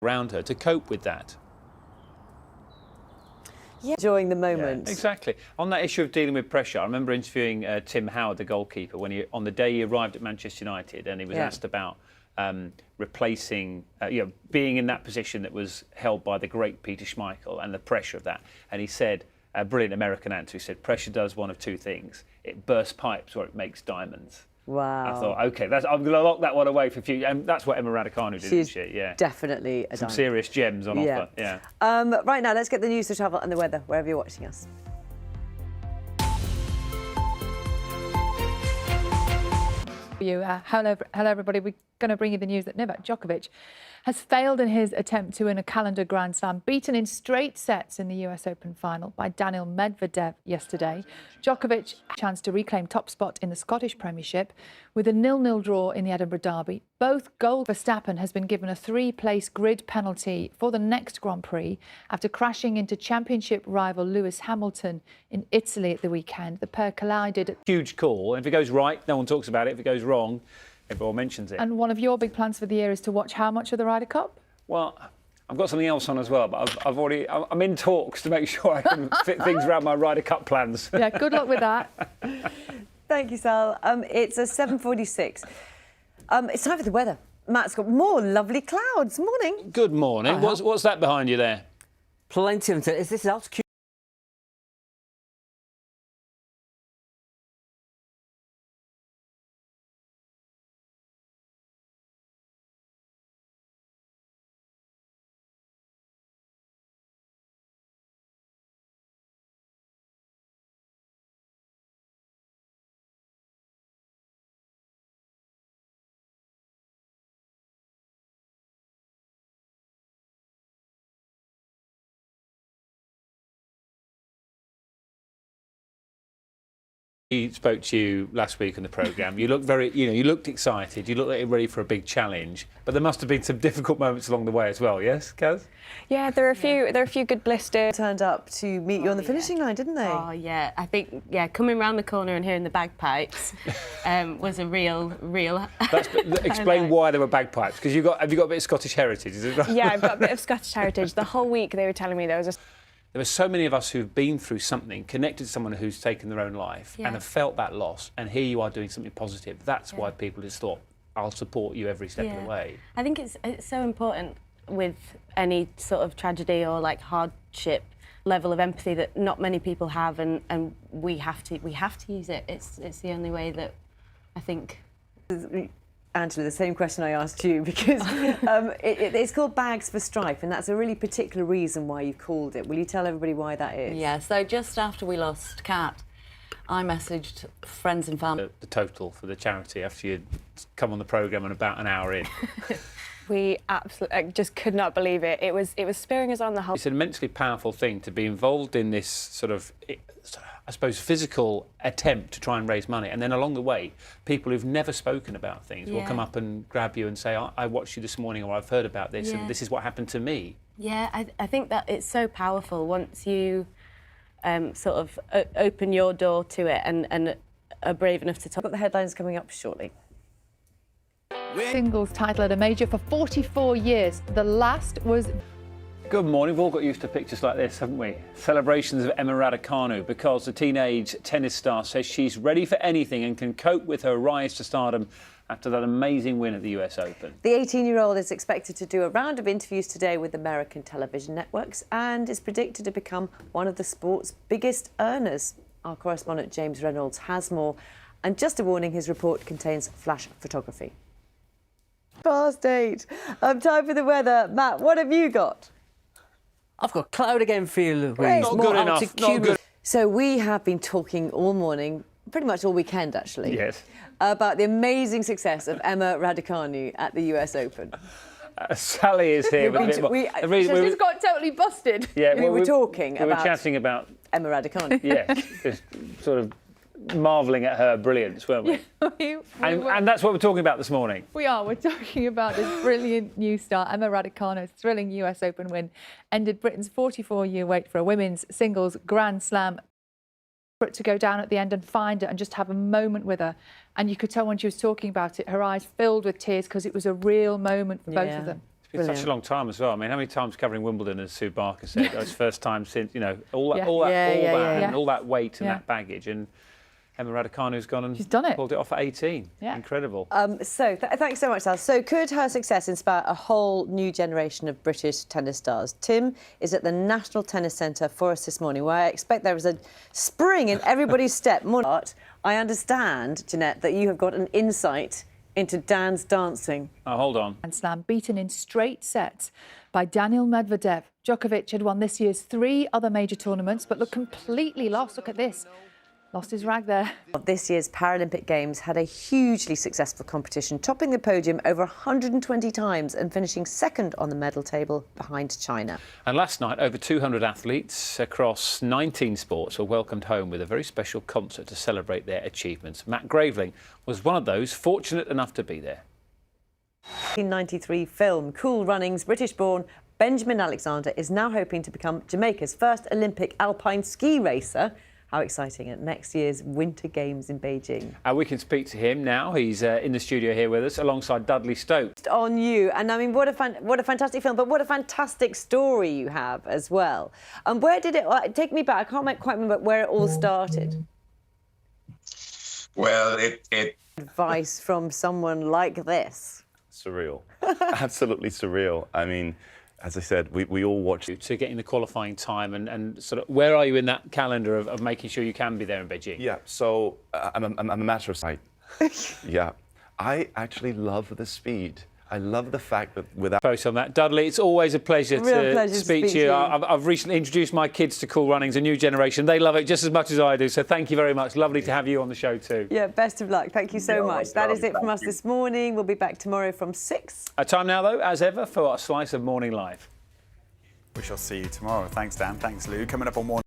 around her to cope with that. Yeah. Enjoying the moment. Yeah, exactly. On that issue of dealing with pressure, I remember interviewing Tim Howard, the goalkeeper, on the day he arrived at Manchester United, and he was asked about replacing, being in that position that was held by the great Peter Schmeichel and the pressure of that. And he said, a brilliant American answer, he said, pressure does one of two things. It bursts pipes or it makes diamonds. Wow. I thought, OK, I'm going to lock that one away for future. And that's what Emma Raducanu did, didn't she? Yeah. Definitely a Some diamond. serious gems on offer. Yeah. Right now, let's get the news, the travel and the weather, wherever you're watching us. Hello everybody. We're going to bring you the news that Novak Djokovic has failed in his attempt to win a calendar Grand Slam, beaten in straight sets in the US Open final by Daniil Medvedev yesterday. Djokovic had a chance to reclaim top spot in the Scottish Premiership with a 0-0 draw in the Edinburgh Derby. Both goals. Verstappen has been given a 3-place grid penalty for the next Grand Prix after crashing into championship rival Lewis Hamilton in Italy at the weekend. The pair collided. Huge call. And if it goes right, no one talks about it. If it goes wrong, everyone mentions it. And one of your big plans for the year is to watch how much of the Ryder Cup? Well, I've got something else on as well, but I'm in talks to make sure I can fit things around my Ryder Cup plans. Yeah, good luck with that. Thank you, Sal. It's a 7:46. It's time for the weather. Matt's got more lovely clouds. Morning. Good morning. What's that behind you there? Plenty of it. Is this altitude? He spoke to you last week on the programme. You looked you looked excited. You looked like you're ready for a big challenge. But there must have been some difficult moments along the way as well. Yes, Kaz? Yeah, there are a few good blisters. Turned up to meet you on the finishing line, didn't they? Oh yeah, I think coming round the corner and hearing the bagpipes was a real. Explain why there were bagpipes, because have you got a bit of Scottish heritage? Is it right? Yeah, I've got a bit of Scottish heritage. The whole week they were telling me there was a. There are so many of us who've been through something, connected to someone who's taken their own life and have felt that loss, and here you are doing something positive. That's why people just thought, I'll support you every step of the way. I think it's so important with any sort of tragedy or like hardship, level of empathy that not many people have, and we have to use it. It's the only way that I think. Angela, the same question I asked you, because it's called Bags for Strife, and that's a really particular reason why you called it. Will you tell everybody why that is? Yeah, so just after we lost Kat, I messaged friends and family. The total for the charity after you'd come on the programme and about an hour in. We absolutely just could not believe it. It was spurring us on the whole. It's an immensely powerful thing to be involved in this sort of, I suppose, physical attempt to try and raise money. And then along the way, people who've never spoken about things will come up and grab you and say, I watched you this morning, or I've heard about this, and this is what happened to me. Yeah, I think that it's so powerful once you sort of open your door to it and are brave enough to talk. Got the headlines coming up shortly. Singles title at a major for 44 years. The last was. Good morning. We've all got used to pictures like this, haven't we? Celebrations of Emma Raducanu, because the teenage tennis star says she's ready for anything and can cope with her rise to stardom after that amazing win at the US Open. The 18-year-old is expected to do a round of interviews today with American television networks and is predicted to become one of the sport's biggest earners. Our correspondent James Reynolds has more. And just a warning, his report contains flash photography. Past 8. Time for the weather. Matt, what have you got? I've got cloud again for you, Louise. Not good enough. Not good. So we have been talking all morning, pretty much all weekend actually, Yes. about the amazing success of Emma Raducanu at the US Open. Sally is here with a bit more. She's got totally busted. Yeah, we were talking we were about chatting about Emma Raducanu. yes, just sort of marvelling at her brilliance, weren't we? And that's what we're talking about this morning. We are. We're talking about this brilliant new star. Emma Raducanu's thrilling US Open win ended Britain's 44-year wait for a women's singles Grand Slam. For it to go down at the end and find her and just have a moment with her. And you could tell when she was talking about it, her eyes filled with tears because it was a real moment for both of them. It's such a long time as well. I mean, how many times covering Wimbledon, as Sue Barker said, it's first time since, you know, all that weight and that baggage. And Emma Raducanu's gone and she's done it. Pulled it off at 18. Yeah. Incredible. Thanks so much, Sal. So could her success inspire a whole new generation of British tennis stars? Tim is at the National Tennis Centre for us this morning, where I expect there is a spring in everybody's step. I understand, Jeanette, that you have got an insight into Dan's dancing. Oh, hold on. Grand Slam beaten in straight sets by Daniil Medvedev. Djokovic had won this year's 3 other major tournaments, but looked completely lost. Look at this. Lost his rag there. This year's Paralympic Games had a hugely successful competition, topping the podium over 120 times and finishing second on the medal table behind China. And last night, over 200 athletes across 19 sports were welcomed home with a very special concert to celebrate their achievements. Matt Graveling was one of those fortunate enough to be there. 1993 film Cool Runnings British-born Benjamin Alexander is now hoping to become Jamaica's first Olympic alpine ski racer. How exciting at next year's Winter Games in Beijing. We can speak to him now. He's in the studio here with us alongside Dudley Stokes. On you, and I mean, what a fantastic film, but what a fantastic story you have as well. And where did it take me back? I can't quite remember where it all started. Well, it Advice from someone like this. Surreal. Absolutely surreal. I mean, as I said, we all watched To getting the qualifying time and sort of where are you in that calendar of making sure you can be there in Beijing? Yeah, so I'm a matter of sight. Yeah, I actually love the speed. I love the fact that without Post on that. Dudley, it's always a pleasure to speak to you. I've recently introduced my kids to Cool Runnings, a new generation. They love it just as much as I do. So thank you very much. Lovely to have you on the show too. Yeah, best of luck. Thank you so much. That is it from us this morning. We'll be back tomorrow from 6. Time now, though, as ever, for a slice of Morning Live. We shall see you tomorrow. Thanks, Dan. Thanks, Lou. Coming up on Morning